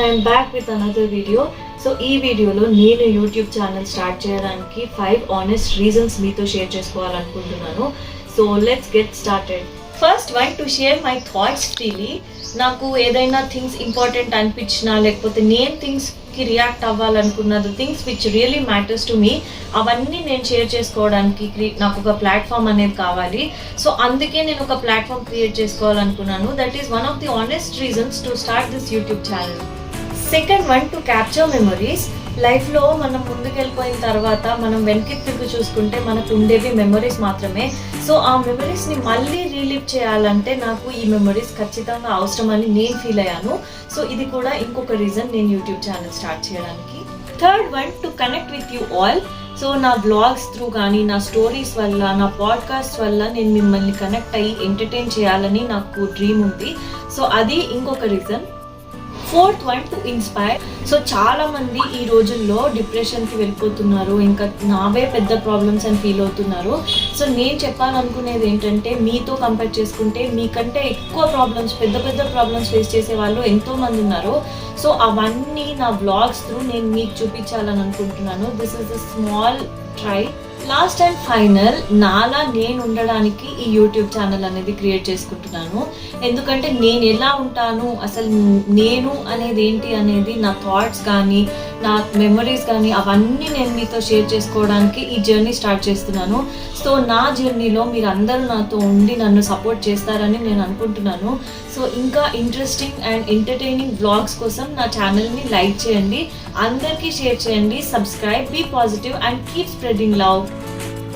I'm back with another video. So ఈ వీడియోలో నేను యూట్యూబ్ ఛానల్ స్టార్ట్ చేయడానికి 5 ఆనెస్ట్ రీజన్స్ మీతో షేర్ చేసుకోవాలనుకుంటున్నాను. So let's get started. First one, to share my thoughts freely. నాకు ఏదైనా థింగ్స్ ఇంపార్టెంట్ అనిపించినా, లేకపోతే నేను థింగ్స్కి రియాక్ట్ అవ్వాలనుకున్నది, things which really matters to me, అవన్నీ నేను షేర్ చేసుకోవడానికి నాకు ఒక ప్లాట్ఫామ్ అనేది కావాలి. సో అందుకే నేను ఒక ప్లాట్ఫామ్ క్రియేట్ చేసుకోవాలనుకున్నాను. That is one of the honest reasons to start this YouTube channel. Second one, to capture memories. లైఫ్లో మనం ముందుకెళ్ళిపోయిన తర్వాత మనం వెనక్కి తిరిగి చూసుకుంటే మనకు ఉండేవి మెమరీస్ మాత్రమే. సో ఆ మెమరీస్ని మళ్ళీ రీలివ్ చేయాలంటే నాకు ఈ మెమరీస్ ఖచ్చితంగా అవసరమని నేను ఫీల్ అయ్యాను. సో ఇది కూడా ఇంకొక రీజన్ నేను యూట్యూబ్ ఛానల్ స్టార్ట్ చేయడానికి. Third one, to connect with you all. So నా బ్లాగ్స్ త్రూ కానీ, నా స్టోరీస్ వల్ల, నా పాడ్కాస్ట్ వల్ల నేను మిమ్మల్ని కనెక్ట్ అయ్యి ఎంటర్టైన్ చేయాలని నాకు డ్రీమ్ ఉంది. సో అది ఇంకొక reason. Fourth one, to inspire. So చాలా మంది ఈ రోజుల్లో డిప్రెషన్కి వెళ్ళిపోతున్నారు, ఇంకా నావే పెద్ద ప్రాబ్లమ్స్ అని ఫీల్ అవుతున్నారు. సో నేను చెప్పాలనుకునేది ఏంటంటే, మీతో కంపేర్ చేసుకుంటే మీకంటే ఎక్కువ ప్రాబ్లమ్స్, పెద్ద పెద్ద ప్రాబ్లమ్స్ ఫేస్ చేసే వాళ్ళు ఎంతోమంది ఉన్నారు. సో అవన్నీ నా వ్లాగ్స్ త్రూ నేను మీకు చూపించాలని అనుకుంటున్నాను. This is the small try. Last and final, నాలా నేను ఉండడానికి ఈ యూట్యూబ్ ఛానల్ అనేది క్రియేట్ చేసుకుంటున్నాను. ఎందుకంటే నేను ఎలా ఉంటాను, అసలు నేను అనేది ఏంటి అనేది, నా థాట్స్ కానీ, నా మెమరీస్ కానీ, అవన్నీ నేను మీతో షేర్ చేసుకోవడానికి ఈ జర్నీ స్టార్ట్ చేస్తున్నాను. సో నా జర్నీలో మీరు అందరూ నాతో ఉండి నన్ను సపోర్ట్ చేస్తారని నేను అనుకుంటున్నాను. సో ఇంకా ఇంట్రెస్టింగ్ అండ్ ఎంటర్టైనింగ్ వ్లాగ్స్ కోసం నా ఛానల్ని లైక్ చేయండి, అందరికీ షేర్ చేయండి, subscribe, be positive and keep spreading love.